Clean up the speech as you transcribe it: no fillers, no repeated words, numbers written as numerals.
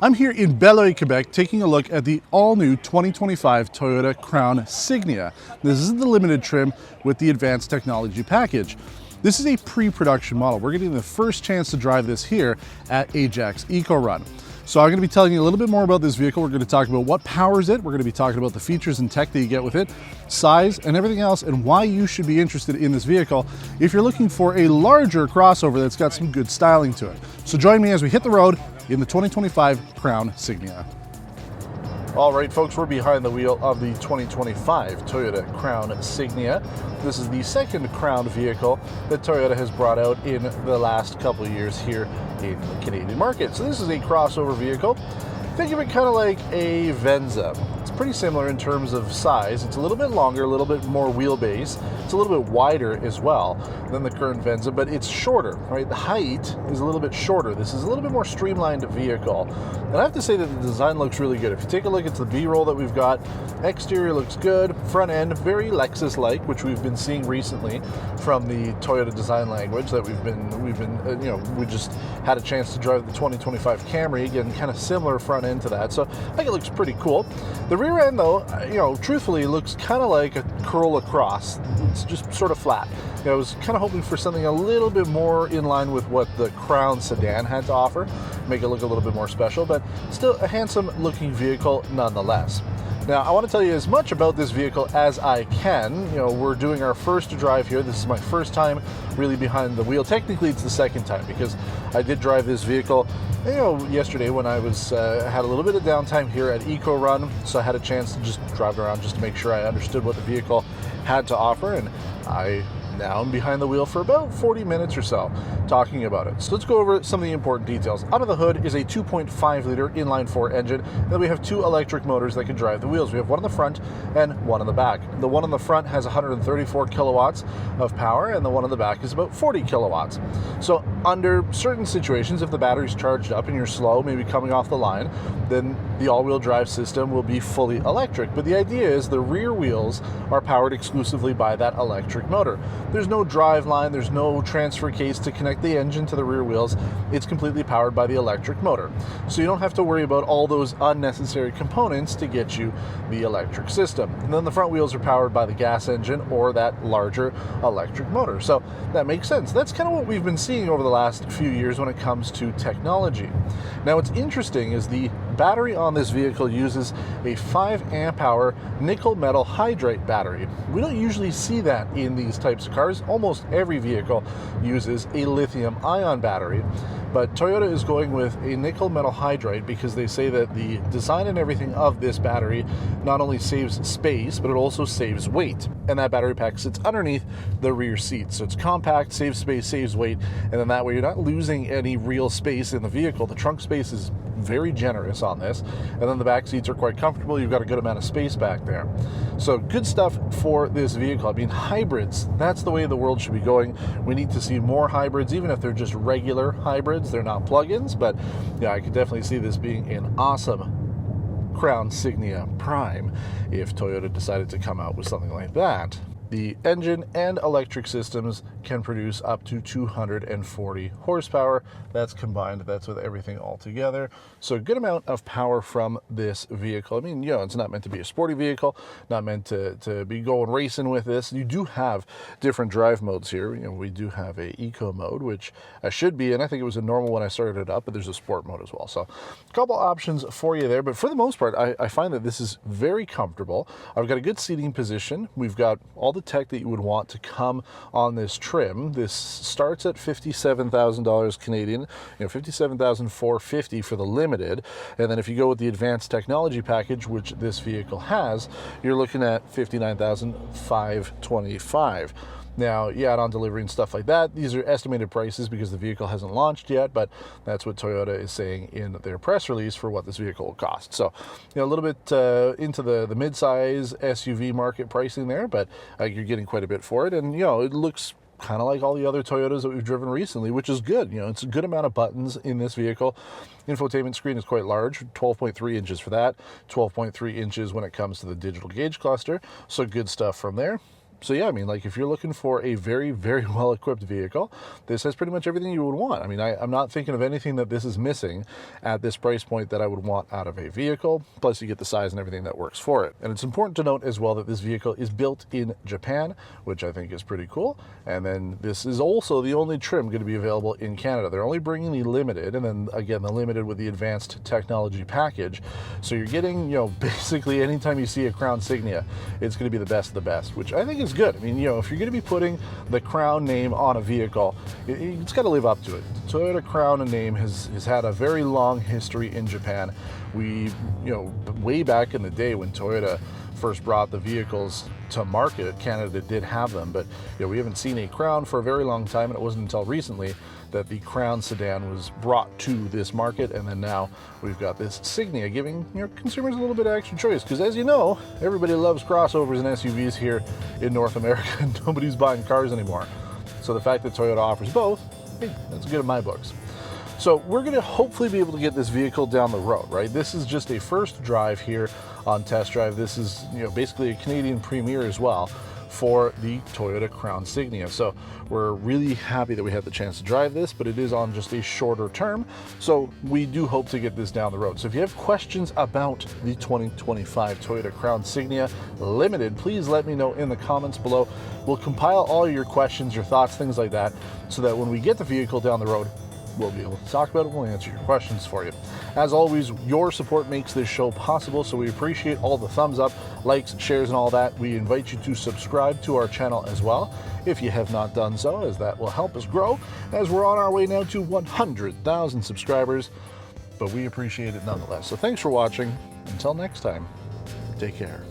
I'm here in Beloeil, Quebec, taking a look at the all-new 2025 Toyota Crown Signia. This is the limited trim with the advanced technology package. This is a pre-production model. We're getting the first chance to drive this here at AJAC's EcoRun. So I'm going to be telling you a little bit more about this vehicle. We're going to talk about what powers it. We're going to be talking about the features and tech that you get with it, size, and everything else, and why you should be interested in this vehicle if you're looking for a larger crossover that's got some good styling to it. So join me as we hit the road in the 2025 Crown Signia. All right, folks, we're behind the wheel of the 2025 Toyota Crown Signia. This is the second Crown vehicle that Toyota has brought out in the last couple of years here in the Canadian market. So this is a crossover vehicle. Think of it kind of like a Venza. It's pretty similar in terms of size. It's a little bit longer, a little bit more wheelbase. It's a little bit wider as well than the current Venza, but it's shorter, right? The height is a little bit shorter. This is a little bit more streamlined vehicle. And I have to say that the design looks really good. If you take a look at the B-roll that we've got, exterior looks good, front end very Lexus-like, which we've been seeing recently from the Toyota design language that we just had a chance to drive the 2025 Camry, again, kind of similar front end to that. So I think it looks pretty cool. The rear end, though, truthfully, looks kind of like a Corolla Cross. It's just sort of flat. I was kind of hoping for something a little bit more in line with what the Crown sedan had to offer, make it look a little bit more special, but still a handsome looking vehicle nonetheless. Now, I want to tell you as much about this vehicle as I can. We're doing our first drive here. This is my first time really behind the wheel. Technically, it's the second time because I did drive this vehicle, yesterday when I was had a little bit of downtime here at EcoRun, so I had a chance to just drive around just to make sure I understood what the vehicle had to offer, and I now I'm behind the wheel for about 40 minutes or so talking about it. So let's go over some of the important details. Under the hood is a 2.5 liter inline-4 engine, and then we have two electric motors that can drive the wheels. We have one on the front and one on the back. The one on the front has 134 kilowatts of power, and the one on the back is about 40 kilowatts. So under certain situations, if the battery's charged up and you're slow, maybe coming off the line, then the all-wheel drive system will be fully electric. But the idea is the rear wheels are powered exclusively by that electric motor. There's no drive line, there's no transfer case to connect the engine to the rear wheels. It's completely powered by the electric motor. So you don't have to worry about all those unnecessary components to get you the electric system. And then the front wheels are powered by the gas engine or that larger electric motor. So that makes sense. That's kind of what we've been seeing over the last few years when it comes to technology. Now, what's interesting is the battery on this vehicle uses a 5 amp hour nickel metal hydride battery. We don't usually see that in these types of cars. Almost every vehicle uses a lithium ion battery, but Toyota is going with a nickel metal hydride because they say that the design and everything of this battery not only saves space, but it also saves weight. And that battery pack sits underneath the rear seat. So it's compact, saves space, saves weight, and then that way you're not losing any real space in the vehicle. The trunk space is very generous on this, and then the back seats are quite comfortable. You've got a good amount of space back there. So good stuff for this vehicle. I mean, hybrids, that's the way the world should be going. We need to see more hybrids, even if they're just regular hybrids. They're not plug-ins, but yeah, I could definitely see this being an awesome Crown Signia Prime if Toyota decided to come out with something like that. The engine and electric systems can produce up to 240 horsepower. That's combined, that's with everything all together. So a good amount of power from this vehicle. I mean, it's not meant to be a sporty vehicle, not meant to be going racing with this. You do have different drive modes here. We do have a eco mode, which should be, and I think it was a normal when I started it up, but there's a sport mode as well. So a couple options for you there, but for the most part, I find that this is very comfortable. I've got a good seating position. We've got all the tech that you would want to come on this trim. This starts at $57,000 Canadian, $57,450 for the limited, and then if you go with the advanced technology package, which this vehicle has, you're looking at $59,525. Now, you add on delivery and stuff like that. These are estimated prices because the vehicle hasn't launched yet, but that's what Toyota is saying in their press release for what this vehicle will cost. So, a little bit into the mid-size SUV market pricing there, but you're getting quite a bit for it. And, it looks kind of like all the other Toyotas that we've driven recently, which is good. It's a good amount of buttons in this vehicle. Infotainment screen is quite large, 12.3 inches for that, 12.3 inches when it comes to the digital gauge cluster. So good stuff from there. So yeah, I mean, like if you're looking for a very, very well-equipped vehicle, this has pretty much everything you would want. I mean, I'm not thinking of anything that this is missing at this price point that I would want out of a vehicle. Plus you get the size and everything that works for it. And it's important to note as well that this vehicle is built in Japan, which I think is pretty cool. And then this is also the only trim going to be available in Canada. They're only bringing the Limited, and then again, the Limited with the advanced technology package. So you're getting, you know, basically anytime you see a Crown Signia, it's going to be the best of the best, which I think is good. I mean, you know, if you're going to be putting the Crown name on a vehicle, it's got to live up to it. Toyota Crown name has had a very long history in Japan. We, you know, way back in the day when Toyota first brought the vehicles to market, Canada did have them, but you know, we haven't seen a Crown for a very long time, and it wasn't until recently that the Crown sedan was brought to this market, and then now we've got this Signia, giving, you know, consumers a little bit of extra choice, because as you know, everybody loves crossovers and SUVs here in North America, and nobody's buying cars anymore. So the fact that Toyota offers both, hey, that's good in my books. So we're going to hopefully be able to get this vehicle down the road, right? This is just a first drive here on Test Drive. This is, you know, basically a Canadian premiere as well for the Toyota Crown Signia. So we're really happy that we had the chance to drive this, but it is on just a shorter term. So we do hope to get this down the road. So if you have questions about the 2025 Toyota Crown Signia Limited, please let me know in the comments below. We'll compile all your questions, your thoughts, things like that, so that when we get the vehicle down the road, we'll be able to talk about it. We'll answer your questions for you. As always, your support makes this show possible, so we appreciate all the thumbs up, likes, shares, and all that. We invite you to subscribe to our channel as well, if you have not done so, as that will help us grow, as we're on our way now to 100,000 subscribers, but we appreciate it nonetheless. So thanks for watching. Until next time, take care.